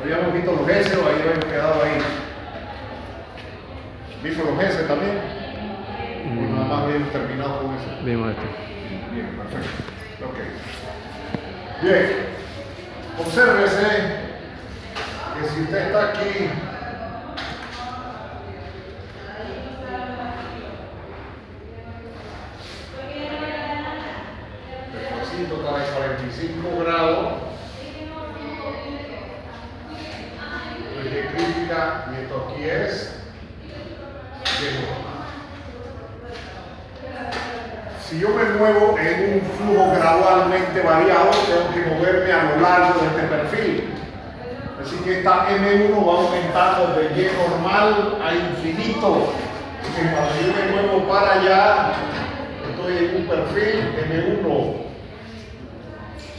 Habíamos visto los S o ahí habíamos quedado ahí. ¿Viste los S también? O nada más habíamos terminado con eso. Vimos esto. Bien, perfecto. Ok. Bien. Obsérvese que si usted está aquí, el cosito está de 45 grados. De crítica, y esto aquí es de normal. Si yo me muevo en un flujo gradualmente variado, tengo que moverme a lo largo de este perfil. Así que esta M1 va aumentando de Y normal a infinito. Y cuando yo me muevo para allá, estoy en un perfil M1.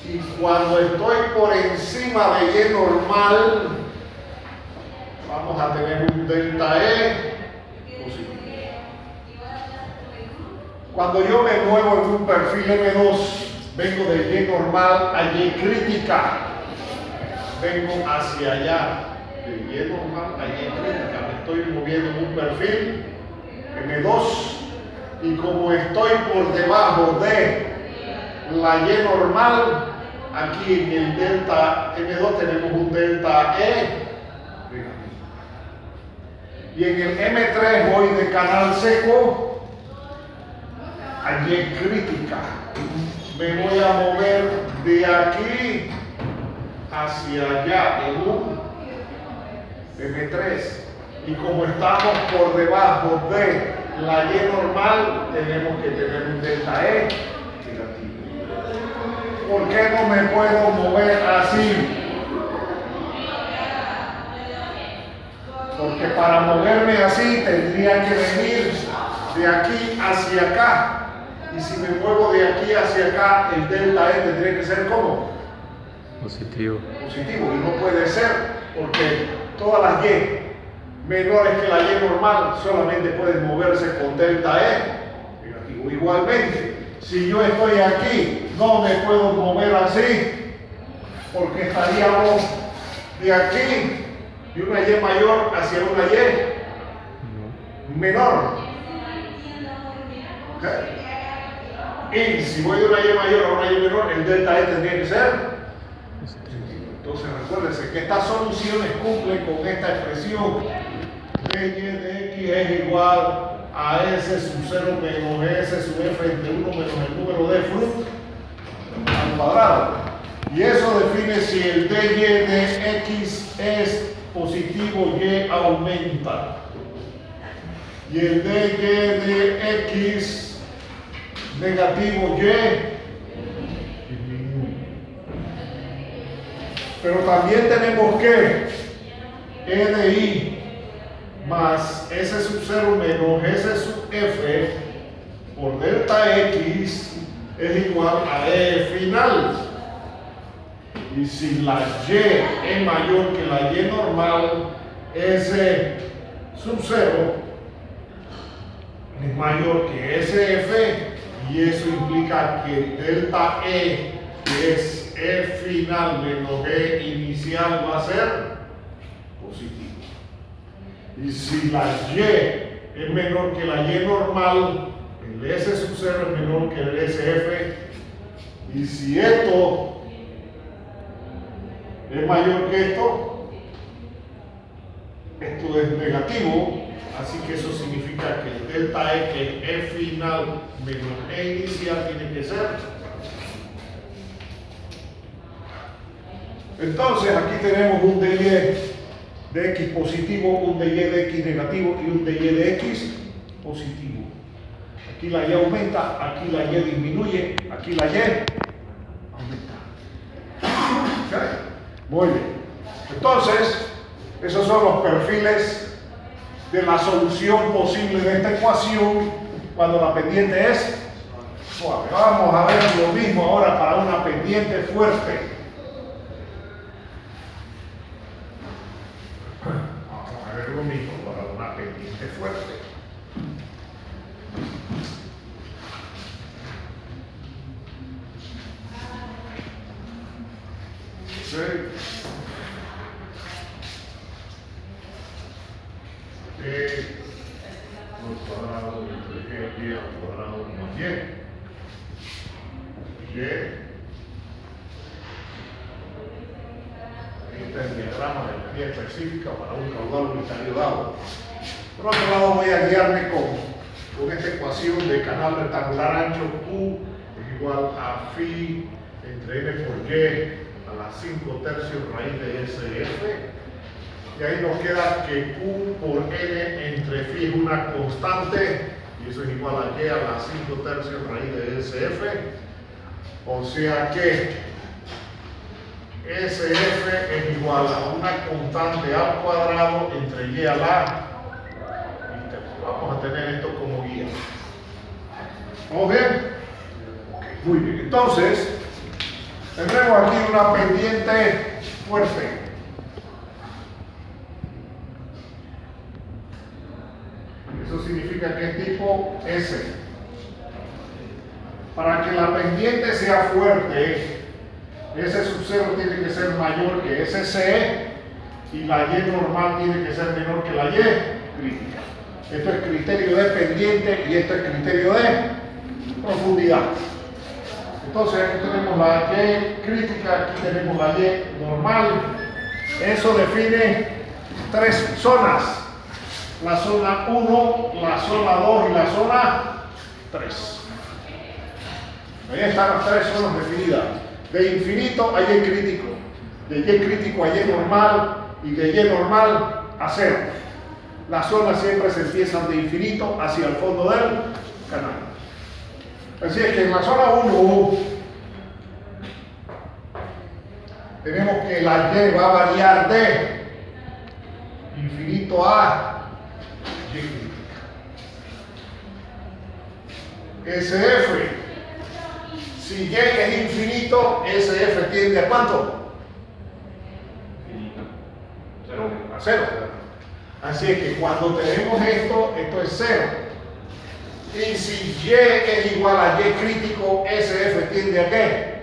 Y cuando estoy por encima de Y normal, vamos a tener un delta E positivo. Cuando yo me muevo en un perfil M2, vengo de Y normal a Y crítica. Vengo hacia allá, de Y normal a Y crítica. Me estoy moviendo en un perfil M2. Y como estoy por debajo de la Y normal, aquí en el delta M2 tenemos un delta E. Y en el M3 voy de canal seco a Y crítica. Me voy a mover de aquí hacia allá en un M3. Y como estamos por debajo de la Y normal, tenemos que tener un delta E negativo. ¿Por qué no me puedo mover así? Porque para moverme así tendría que venir de aquí hacia acá. Y si me muevo de aquí hacia acá, el delta E tendría que ser ¿cómo? Positivo. Positivo. Y no puede ser, porque todas las Y menores que la Y normal solamente pueden moverse con delta E negativo. Igualmente, si yo estoy aquí, no me puedo mover así, porque estaríamos de aquí de una Y mayor hacia una Y menor. ¿Okay? Y si voy de una Y mayor a una Y menor, el delta E tendría que ser positivo. Entonces recuérdense que estas soluciones cumplen con esta expresión. dy de x es igual a S sub 0 menos S sub f entre 1 menos el número de fruit al cuadrado. Y eso define si el dy de x es positivo, Y aumenta. Y el dy de x negativo, Y disminuye. Pero también tenemos que E de I más S sub 0 menos S sub F por delta X es igual a E final. Y si la Y es mayor que la Y normal, S sub 0 es mayor que SF, y eso implica que el delta E, que es E final menos E inicial, va a ser positivo. Y si la Y es menor que la Y normal, el S sub 0 es menor que el SF. Y si esto es mayor que esto es negativo. Así que eso significa que el delta E, que es E final menos E inicial, tiene que ser. Entonces aquí tenemos un dy de x positivo, un dy de x negativo y un dy de x positivo. Aquí la y aumenta, aquí la y disminuye, aquí la y aumenta. ¿Okay? Muy bien. Entonces, esos son los perfiles de la solución posible de esta ecuación cuando la pendiente es suave. Vamos a ver lo mismo ahora para una pendiente fuerte. Vamos a ver lo mismo para una pendiente fuerte. Sí. Y. Este es el diagrama de energía específica para un caudal unitario dado. Por otro lado, voy a guiarme con esta ecuación de canal rectangular ancho Q es igual a phi entre n por y a la 5/3 raíz de SF. Y ahí nos queda que Q por n entre phi es una constante, y eso es igual a y a la 5/3 raíz de SF. O sea que SF es igual a una constante al cuadrado entre y a la. Vamos a tener esto como guía. ¿Vamos bien? Ok, muy bien. Entonces, tendremos aquí una pendiente fuerte. Eso significa que es tipo S. Para que la pendiente sea fuerte, ese sub 0 tiene que ser mayor que SC y la Y normal tiene que ser menor que la Y crítica. Esto es criterio de pendiente y esto es criterio de profundidad. Entonces aquí tenemos la Y crítica, aquí tenemos la Y normal. Eso define tres zonas. La zona 1, la zona 2 y la zona 3. Ahí están las tres zonas definidas. De infinito a Y crítico, de Y crítico a Y normal y de Y normal a 0. Las zonas siempre se empiezan de infinito hacia el fondo del canal. Así es que en la zona 1 tenemos que la Y va a variar de infinito a Y crítica. SF. Si Y es infinito, SF tiende a ¿cuánto? A 0. Así es que cuando tenemos esto, esto es 0. Y si Y es igual a Y crítico, SF tiende a ¿qué?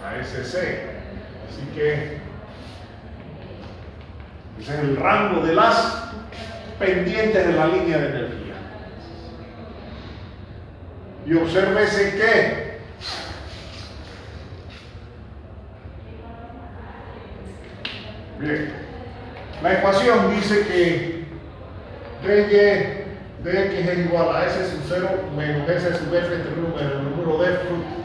A SC. Así que ese es el rango de las pendientes de la línea de energía. Y obsérvese que bien, la ecuación dice que dy de x es igual a S sub 0 menos S sub f entre el número de fruto.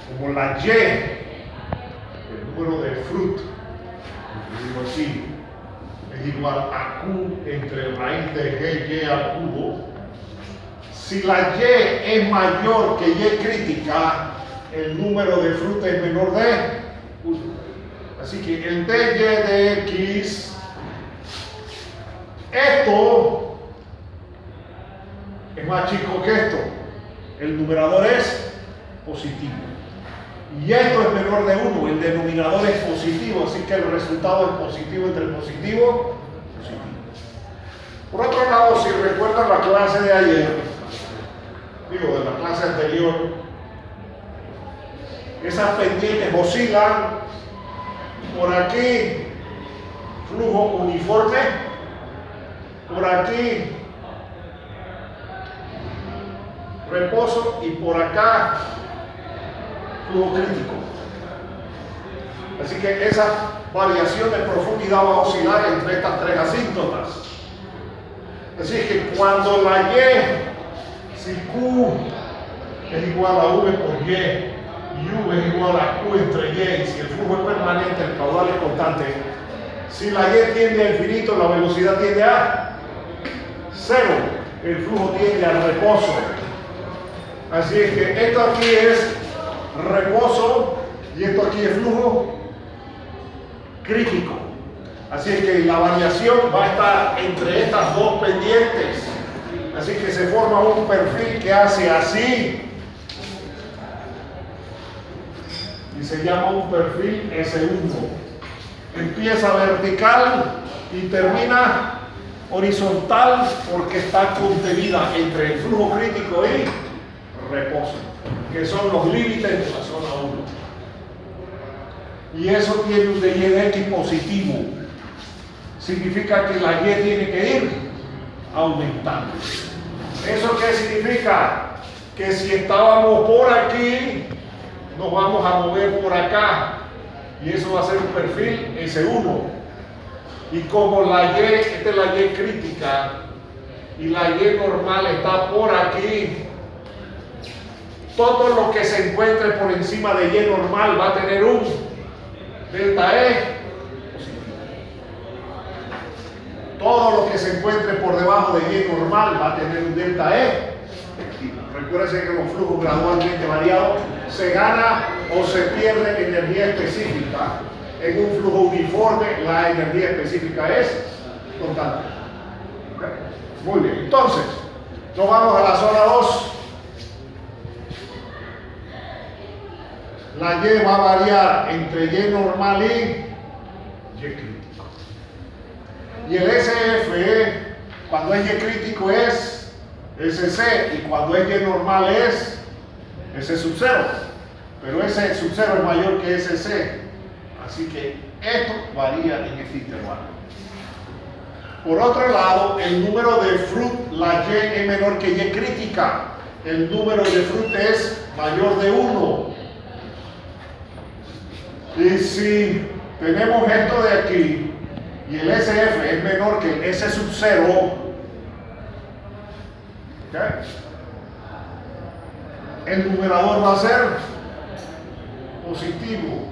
Como la y, el número de fruto, digo así, es igual a Q entre raíz de GY al cubo. Si la Y es mayor que Y crítica, el número de fruta es menor de 1. Así que el dy de x, esto es más chico que esto. El numerador es positivo. Y esto es menor de 1, el denominador es positivo, así que el resultado es positivo entre positivo y positivo. Por otro lado, si recuerdan la clase de ayer, digo, de la clase anterior, esas pendientes oscilan. Por aquí, flujo uniforme. Por aquí, reposo. Y por acá, flujo crítico. Así que esa variación de profundidad va a oscilar entre estas tres asíntotas. Así que cuando la Y, si Q es igual a V por Y, y V es igual a Q entre Y, y si el flujo es permanente, el caudal es constante, si la Y tiende a infinito, la velocidad tiende a 0, el flujo tiende al reposo. Así es que esto aquí es reposo y esto aquí es flujo crítico. Así es que la variación va a estar entre estas dos pendientes. Así que se forma un perfil que hace así y se llama un perfil S1. Empieza vertical y termina horizontal porque está contenida entre el flujo crítico y reposo, que son los límites de la zona 1. Y eso tiene un dy de x positivo. significa que la Y tiene que ir aumentando. ¿Eso qué significa? Que si estábamos por aquí, nos vamos a mover por acá. Y eso va a ser un perfil S1. Y como la Y, esta es la Y crítica, y la Y normal está por aquí, todo lo que se encuentre por encima de Y normal va a tener un delta E positivo. Todo lo que se encuentre por debajo de Y normal va a tener un delta E negativo. Recuérdense que los flujos gradualmente variados se gana o se pierde energía específica. En un flujo uniforme la energía específica es constante. Muy bien, entonces nos vamos a la zona 2. La Y va a variar entre Y normal y Y crítico. Y el SF, cuando es Y crítico es SC, y cuando es Y normal es S sub 0. Pero S sub 0 es mayor que SC. Así que esto varía en este intervalo. Por otro lado, el número de Fruit, la Y es menor que Y crítica. El número de Fruit es mayor de 1. Y si tenemos esto de aquí y el SF es menor que el S sub 0, ¿okay?, el numerador va a ser positivo,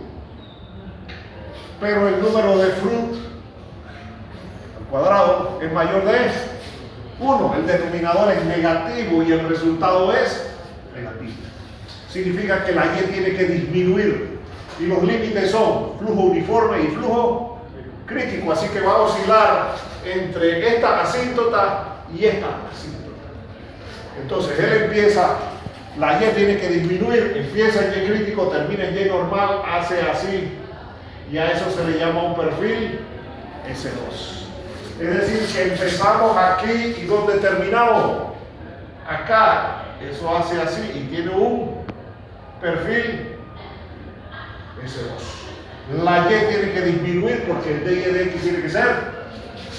pero el número de Fruit al cuadrado es mayor de 1. El denominador es negativo y el resultado es negativo. Significa que la Y tiene que disminuir. Y los límites son flujo uniforme y flujo crítico, así que va a oscilar entre esta asíntota y esta asíntota. Entonces él empieza, la Y tiene que disminuir, empieza en Y crítico, termina en Y normal, hace así, y a eso se le llama un perfil S2. Es decir, que empezamos aquí y donde terminamos, acá, eso hace así y tiene un perfil S2. La Y tiene que disminuir porque el dy de x tiene que ser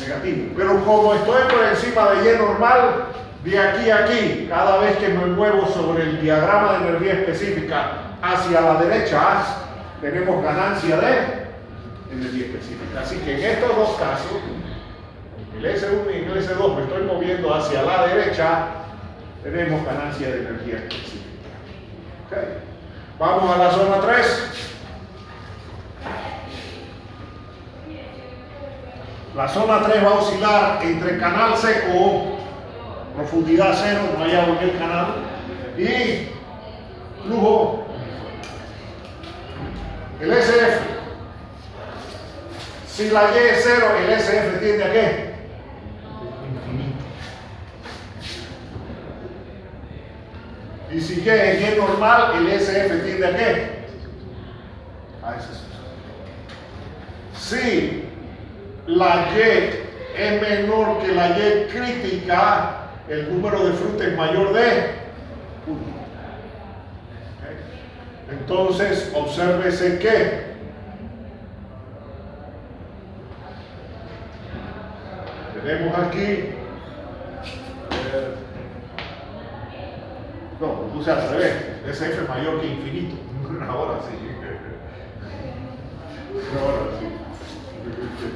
negativo. Pero como estoy por encima de Y normal, de aquí a aquí, cada vez que me muevo sobre el diagrama de energía específica hacia la derecha, tenemos ganancia de energía específica. Así que en estos dos casos, el S1 y el S2, me estoy moviendo hacia la derecha, tenemos ganancia de energía específica. ¿Okay? Vamos a la zona 3. La zona 3 va a oscilar entre canal seco, profundidad 0, no hay agua en el canal, y flujo. El SF, si la Y es 0, el SF tiende a qué? Infinito. Y si Y es Y normal, el SF tiende a qué? A ese suceso. Si la Y es menor que la Y crítica, el número de Fruit es mayor de 1. ¿Okay? Entonces, obsérvese que tenemos aquí, no, lo puse al revés, SF es mayor que infinito. Ahora sí. Ahora sí.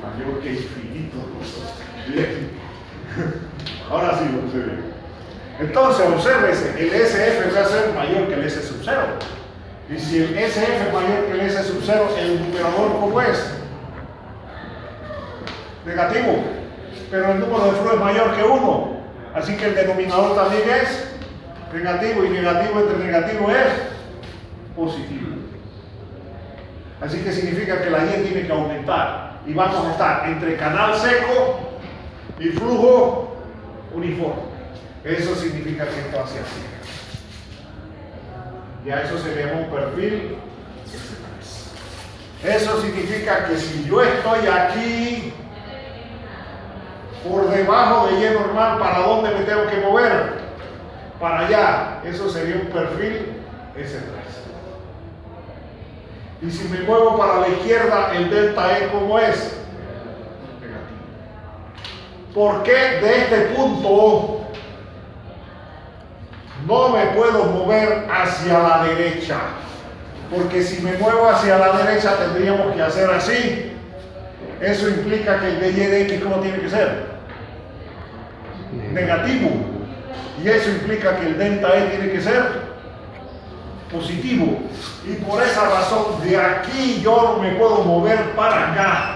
Mayor que infinito. Bien. Ahora sí lo puse bien. Entonces, obsérvese, el SF va a ser mayor que el S sub 0. Y si el SF es mayor que el S sub 0, el numerador, ¿cómo es? Negativo. Pero el número de flujo es mayor que 1. Así que el denominador también es negativo. Y negativo entre negativo es positivo. Así que significa que la Y tiene que aumentar. Y vamos a estar entre canal seco y flujo uniforme. Eso significa que esto hace así. Y a eso se le llama un perfil S3. Eso significa que si yo estoy aquí, por debajo de Y normal, ¿para dónde me tengo que mover? Para allá. Eso sería un perfil S3. Y si me muevo para la izquierda, el delta E, ¿cómo es? Negativo. ¿por qué de este punto no me puedo mover hacia la derecha? Porque si me muevo hacia la derecha tendríamos que hacer así. Eso implica que el dy de x, ¿cómo tiene que ser? Negativo. Y eso implica que el delta E tiene que ser positivo. Y por esa razón, de aquí yo no me puedo mover para acá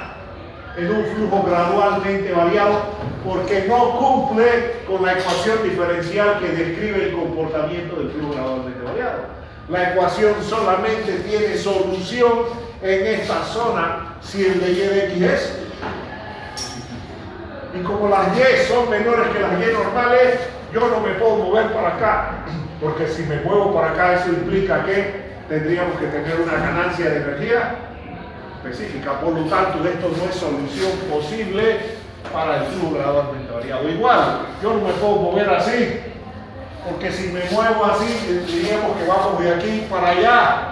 en un flujo gradualmente variado, porque no cumple con la ecuación diferencial que describe el comportamiento del flujo gradualmente variado. La ecuación solamente tiene solución en esta zona si el de y de x es. Y como las y son menores que las y normales, yo no me puedo mover para acá, porque si me muevo para acá eso implica que tendríamos que tener una ganancia de energía específica. Por lo tanto, esto no es solución posible para el flujo gradualmente variado. Igual, yo no me puedo mover así, porque si me muevo así, diríamos que vamos de aquí para allá.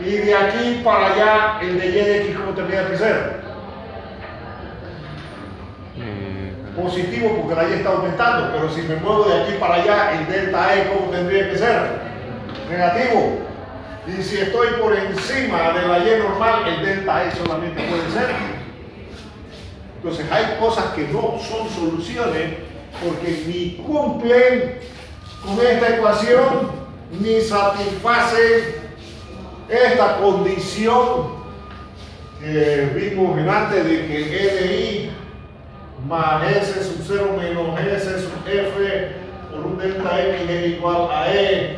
Y de aquí para allá, el de y de x, ¿cómo tendría que ser? Positivo, porque la y está aumentando. Pero si me muevo de aquí para allá, el delta E, ¿cómo tendría que ser? Negativo. Y si estoy por encima de la y normal, el delta E solamente puede ser. Entonces hay cosas que no son soluciones porque ni cumplen con esta ecuación ni satisfacen esta condición que vimos antes de que E de I más S sub 0 menos S sub F por un delta X es igual a E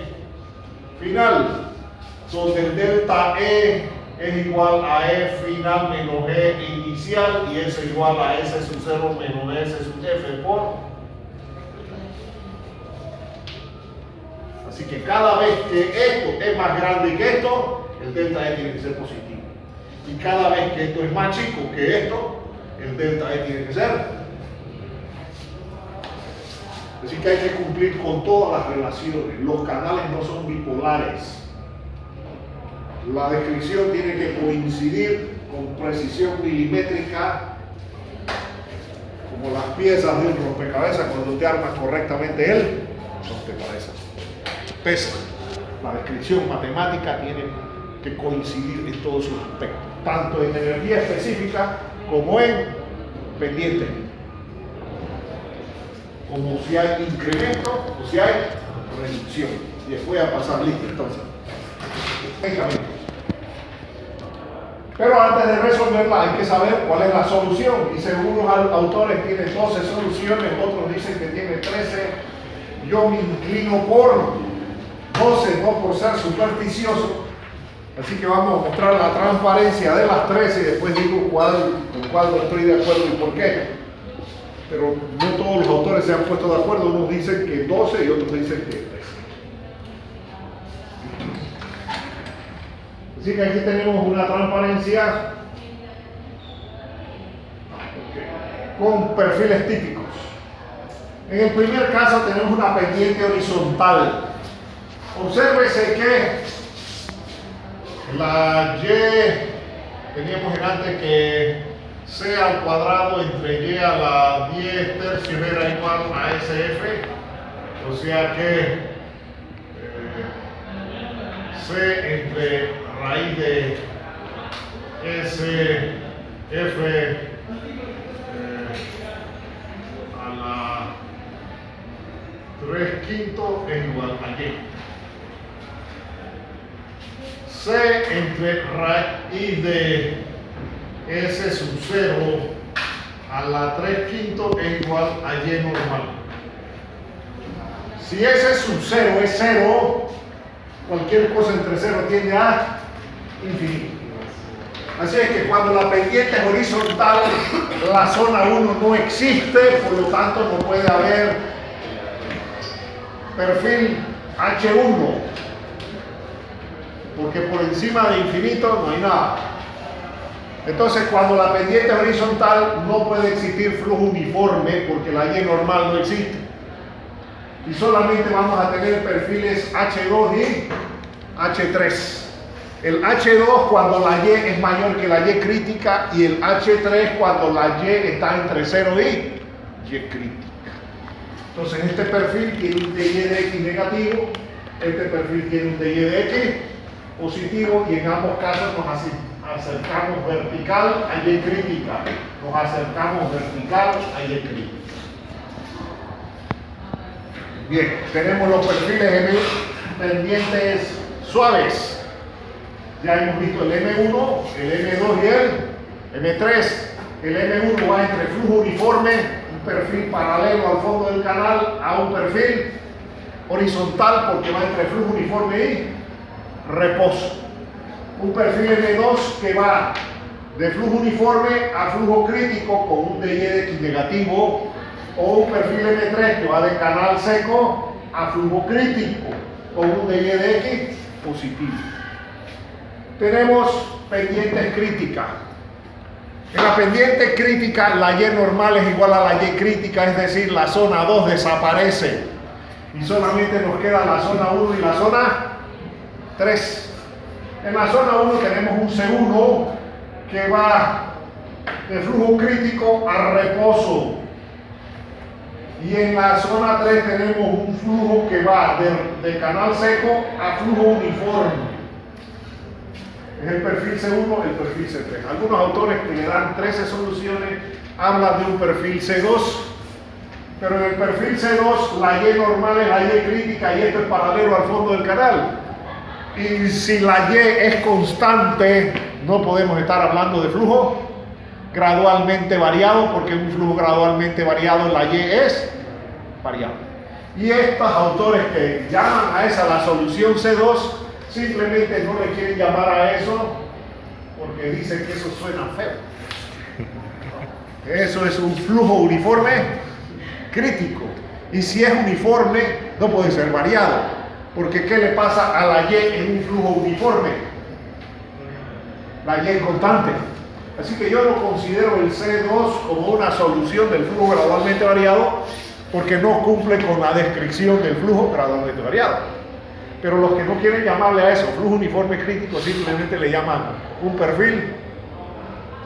final, donde el delta E es igual a E final menos E inicial y es igual a S sub 0 menos S sub F por. Así que cada vez que esto es más grande que esto, el delta E tiene que ser positivo. Y cada vez que esto es más chico que esto, el delta E tiene que ser. Así que hay que cumplir con todas las relaciones. Los canales no son bipolares. La descripción tiene que coincidir con precisión milimétrica, como las piezas de un rompecabezas cuando te armas correctamente el rompecabezas. Pesa. La descripción matemática tiene que coincidir en todos sus aspectos, tanto en energía específica como en pendiente, como si hay incremento o si hay reducción. Y les voy a pasar listo entonces. Pero antes de resolverla hay que saber cuál es la solución. Y según los autores tiene 12 soluciones, otros dicen que tiene 13. Yo me inclino por 12, no por ser supersticioso. Así que vamos a mostrar la transparencia de las 13 y después digo con cuál no estoy de acuerdo y por qué. Pero no todos los autores se han puesto de acuerdo. Unos dicen que 12 y otros dicen que 13. Así que aquí tenemos una transparencia con perfiles típicos. En el primer caso tenemos una pendiente horizontal. Obsérvese que la y teníamos antes que c al cuadrado entre y a la 10 tercios era igual a SF, o sea que c entre raíz de SF a la 3/5 es igual a y. C entre raíz de S sub 0 a la 3/5 es igual a y normal. Si S sub 0 es 0, cualquier cosa entre 0 tiende a infinito. Así es que cuando la pendiente es horizontal, la zona 1 no existe, por lo tanto no puede haber perfil H1, porque por encima de infinito no hay nada. Entonces cuando la pendiente es horizontal no puede existir flujo uniforme porque la y normal no existe. Y solamente vamos a tener perfiles H2 y H3. El H2 cuando la y es mayor que la y crítica y el H3 cuando la y está entre 0 y Y crítica. Entonces este perfil tiene un DY de X negativo, este perfil tiene un DY de X positivo, y en ambos casos nos acercamos vertical a Y crítica. Nos acercamos vertical a Y crítica. Bien, tenemos los perfiles M pendientes suaves. Ya hemos visto el M1, el M2 y el M3. El M1 va entre flujo uniforme, un perfil paralelo al fondo del canal, a un perfil horizontal porque va entre flujo uniforme y reposo. Un perfil M2 que va de flujo uniforme a flujo crítico con un DY de X negativo, o un perfil M3 que va de canal seco a flujo crítico con un DY de X positivo. Tenemos pendientes críticas. En la pendiente crítica, la Y normal es igual a la Y crítica, es decir, la zona 2 desaparece y solamente nos queda la zona 1 y la zona 3. En la zona 1 tenemos un C1 que va de flujo crítico a reposo, y en la zona 3 tenemos un flujo que va de canal seco a flujo uniforme. Es el perfil C1, el perfil C3. Algunos autores que le dan 13 soluciones hablan de un perfil C2, pero en el perfil C2 la Y normal es la Y crítica y esto es paralelo al fondo del canal. Y si la Y es constante, no podemos estar hablando de flujo gradualmente variado, porque un flujo gradualmente variado, la Y es variable. Y estos autores que llaman a esa la solución C2, simplemente no le quieren llamar a eso porque dicen que eso suena feo. Eso es un flujo uniforme crítico. Y si es uniforme, no puede ser variado. Porque ¿qué le pasa a la Y en un flujo uniforme? La Y es constante. Así que yo no considero el C2 como una solución del flujo gradualmente variado, porque no cumple con la descripción del flujo gradualmente variado. Pero los que no quieren llamarle a eso flujo uniforme crítico, simplemente le llaman un perfil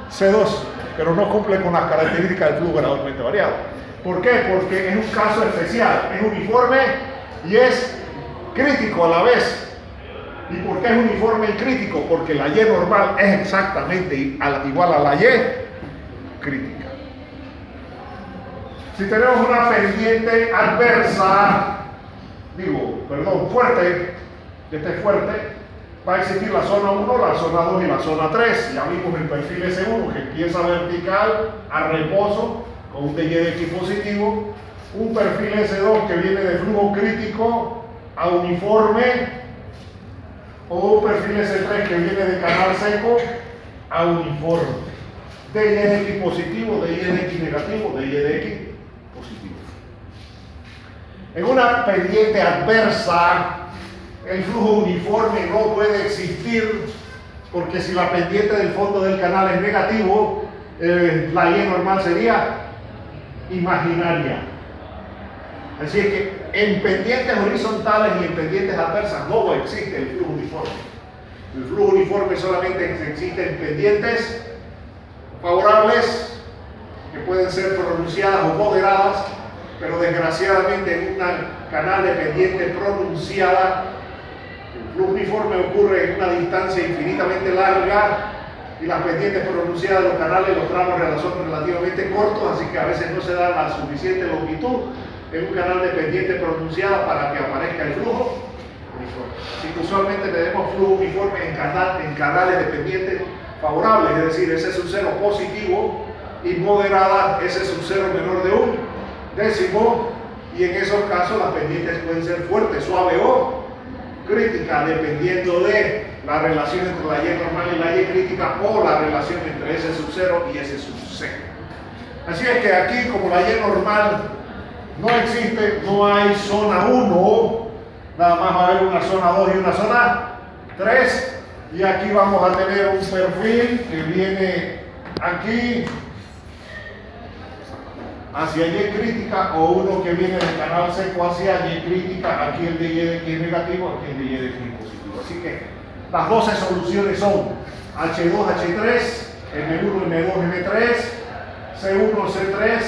C2, pero no cumple con las características del flujo gradualmente variado. ¿Por qué? Porque es un caso especial, es uniforme y es crítico a la vez. ¿Y por qué es uniforme y crítico? Porque la Y normal es exactamente igual a la Y crítica. Si tenemos una pendiente adversa, fuerte, esta es fuerte, va a existir la zona 1, la zona 2 y la zona 3. Ya vimos el perfil S1 que empieza vertical a reposo con un DY de X positivo, un perfil S2 que viene de flujo crítico a uniforme, o un perfil S3 que viene de canal seco a uniforme. DY de X positivo, DY de X negativo, DY de X positivo. En una pendiente adversa, el flujo uniforme no puede existir, porque si la pendiente del fondo del canal es negativo, la Y normal sería imaginaria. Así es que en pendientes horizontales y en pendientes adversas no existe el flujo uniforme. El flujo uniforme solamente existe en pendientes favorables, que pueden ser pronunciadas o moderadas, pero desgraciadamente en un canal de pendiente pronunciada, el flujo uniforme ocurre en una distancia infinitamente larga y las pendientes pronunciadas de los canales, los tramos son relativamente cortos, así que a veces no se da la suficiente longitud en un canal de pendiente pronunciada para que aparezca el flujo uniforme. Así que usualmente tenemos flujo uniforme en canales de pendiente favorables, es decir, ese sub 0 positivo, y moderada, ese sub 0 menor de un décimo, y en esos casos las pendientes pueden ser fuertes, suaves o críticas, dependiendo de la relación entre la Y normal y la Y crítica, o la relación entre ese sub 0 y ese sub 0. Así es que aquí, como la Y normal no existe, no hay zona 1, nada más va a haber una zona 2 y una zona 3, y aquí vamos a tener un perfil que viene aquí hacia Y crítica, o uno que viene del canal seco hacia Y crítica, aquí el DY de X negativo, aquí el DY de X positivo. Así que las 12 soluciones son H2, H3, M1, M2, M3, C1, C3,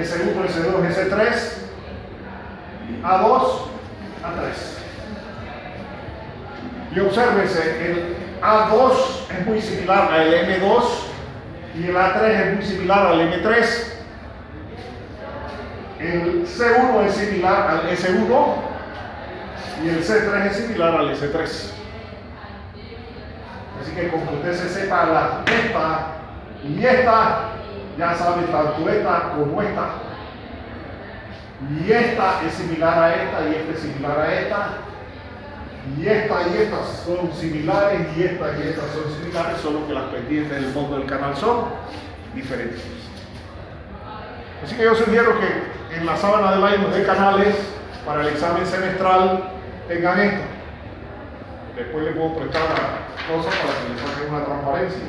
S1, S2, S3, A2, A3. Y obsérvese, el A2 es muy similar al M2 y el A3 es muy similar al M3. El C1 es similar al S1 y el C3 es similar al S3. Así que con que usted se sepa esta y esta, ya sabe tanto esta como esta. Y esta es similar a esta y esta es similar a esta. Y estas son similares y estas son similares, solo que las pendientes del fondo del canal son diferentes. Así que yo sugiero que en la sábana de Lyons de canales para el examen semestral tengan esto. Después les puedo prestar cosas para que les saquen una transparencia.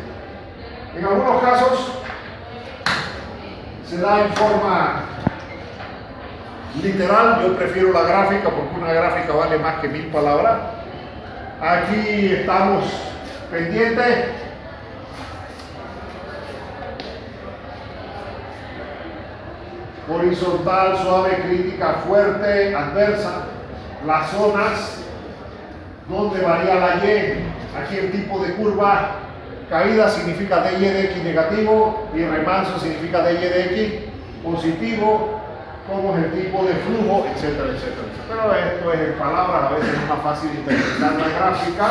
En algunos casos se da en forma literal. Yo prefiero la gráfica porque una gráfica vale más que 1000 palabras. Aquí estamos pendientes. Horizontal, suave, crítica, fuerte, adversa. Las zonas donde varía la Y. Aquí el tipo de curva. Caída significa dy de x negativo y remanso significa dy de x positivo. Cómo es el tipo de flujo, etcétera, etcétera, etcétera. Pero esto es en palabras, a veces es más fácil interpretar la gráfica.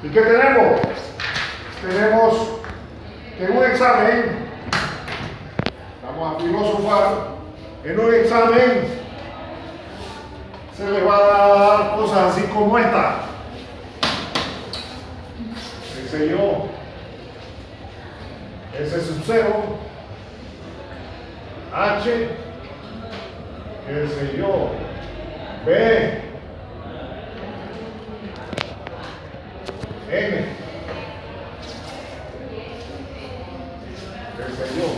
¿Y qué tenemos? Tenemos que en un examen, vamos a filosofar, en un examen se les va a dar cosas así como esta. ¿Qué sé yo? S sub 0. H, qué sé yo, B, M, qué sé yo,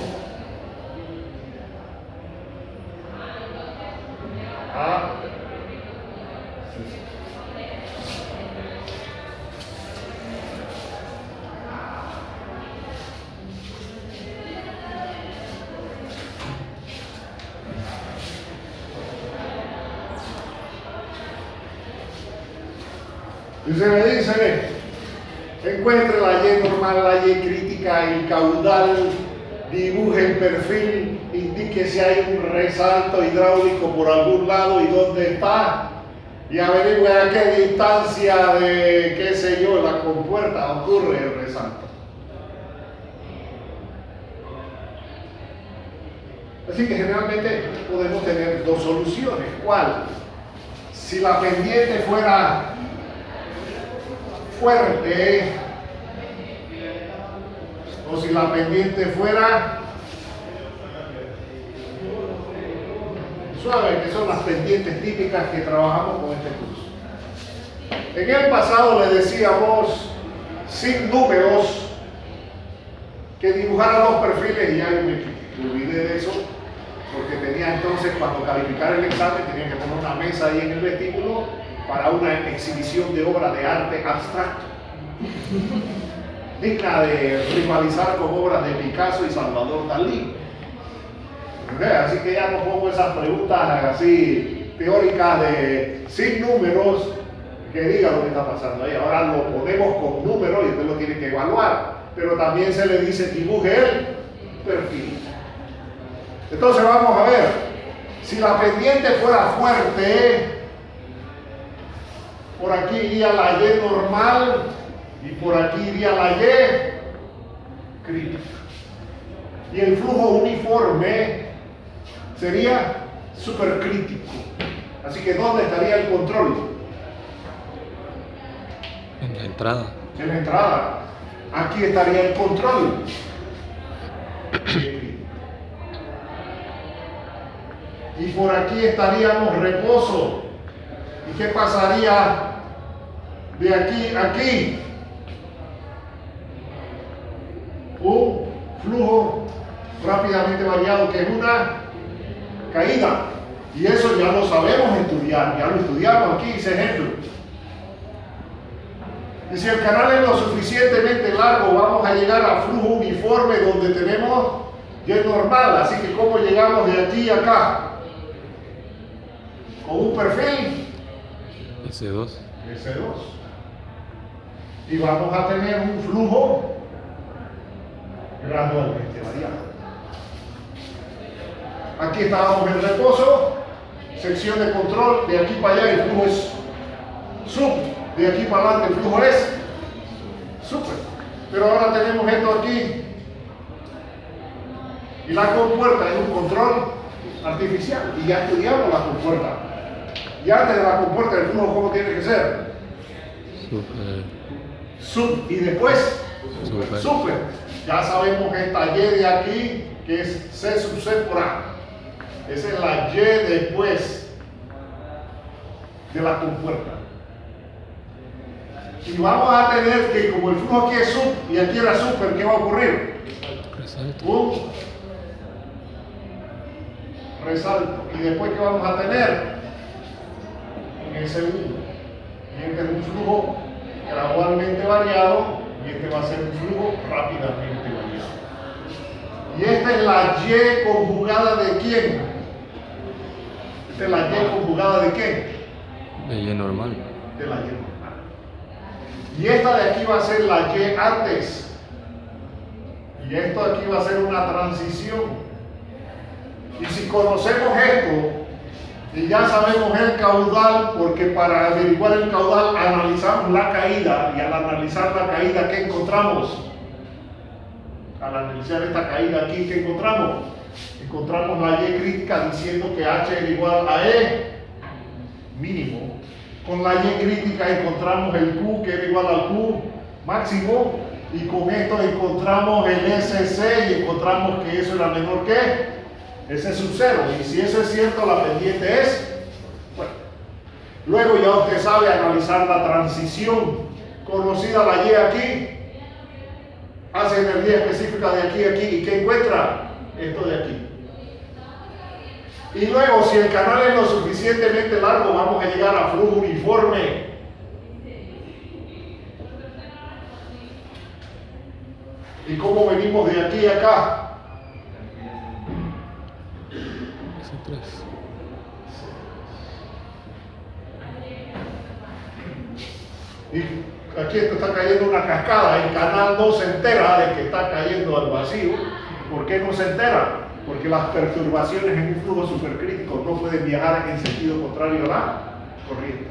A, y se me dice, encuentre la Y normal, la Y crítica, el caudal, dibuje el perfil, indique si hay un resalto hidráulico por algún lado y dónde está, y averigüe a qué distancia de, qué sé yo, la compuerta ocurre el resalto. Así que generalmente podemos tener dos soluciones. ¿Cuál? Si la pendiente fuera fuerte o si la pendiente fuera suave, que son las pendientes típicas que trabajamos con este curso. En el pasado le decíamos sin números que dibujaran los perfiles y ya yo me olvidé de eso porque tenía entonces, cuando calificar el examen, tenía que poner una mesa ahí en el vestíbulo para una exhibición de obra de arte abstracto, digna de rivalizar con obras de Picasso y Salvador Dalí. Así que ya no pongo esas preguntas así teóricas de sin números que diga lo que está pasando ahí. Ahora lo ponemos con números y usted lo tiene que evaluar, pero también se le dice dibuje el perfil. Entonces vamos a ver, si la pendiente fuera fuerte, por aquí iría la Y normal y por aquí iría la Y crítica. Y el flujo uniforme sería supercrítico. Así que ¿dónde estaría el control? En la entrada. En la entrada. Aquí estaría el control. Y por aquí estaríamos reposo. ¿Y qué pasaría de aquí a aquí? Un flujo rápidamente variado que es una caída. Y eso ya lo sabemos estudiar, ya lo estudiamos aquí, ese ejemplo. Y si el canal es lo suficientemente largo, vamos a llegar a flujo uniforme donde tenemos Y normal, así que ¿cómo llegamos de aquí a acá? Con un perfil S2. S2. Y vamos a tener un flujo gradualmente variable. Aquí estábamos en reposo, sección de control, de aquí para allá el flujo es sub, de aquí para adelante el flujo es super. Pero ahora tenemos esto aquí. Y la compuerta es un control artificial. Y ya estudiamos la compuerta. Y antes de la compuerta el flujo, ¿cómo tiene que ser? Super. Sub. Y después, Super. super. Ya sabemos que esta Y de aquí, que es C sub C por A. Esa es la Y después de la compuerta. Y vamos a tener que, como el flujo aquí es sub y aquí era super, ¿qué va a ocurrir? Resalto. Un resalto. Y después, ¿qué vamos a tener? En ese 1. Y este es un flujo gradualmente variado y este va a ser un flujo rápidamente variado. Y esta es la Y conjugada de quién? Esta es la Y conjugada de quién? De Y normal. De la Y normal. Y esta de aquí va a ser la Y antes. Y esto aquí va a ser una transición. Y si conocemos esto, y ya sabemos el caudal, porque para averiguar el caudal analizamos la caída, y al analizar la caída, ¿qué encontramos? Al analizar esta caída aquí, ¿qué encontramos? Encontramos la Y crítica diciendo que H es igual a E mínimo. Con la Y crítica encontramos el Q que era igual al Q máximo, y con esto encontramos el SC y encontramos que eso era menor que ese sub 0. Y si eso es cierto, la pendiente es, bueno. Luego ya usted sabe analizar la transición, conocida la Y aquí, hace energía específica de aquí a aquí, y ¿qué encuentra? Esto de aquí. Y luego, si el canal es lo suficientemente largo, vamos a llegar a flujo uniforme. ¿Y cómo venimos de aquí a acá? S3. Y aquí está cayendo una cascada. El canal no se entera de que está cayendo al vacío. ¿Por qué no se entera? Porque las perturbaciones en un flujo supercrítico no pueden viajar en sentido contrario a la corriente.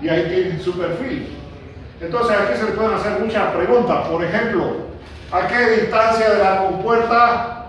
Y ahí tienen su perfil. Entonces aquí se le pueden hacer muchas preguntas. Por ejemplo, ¿a qué distancia de la compuerta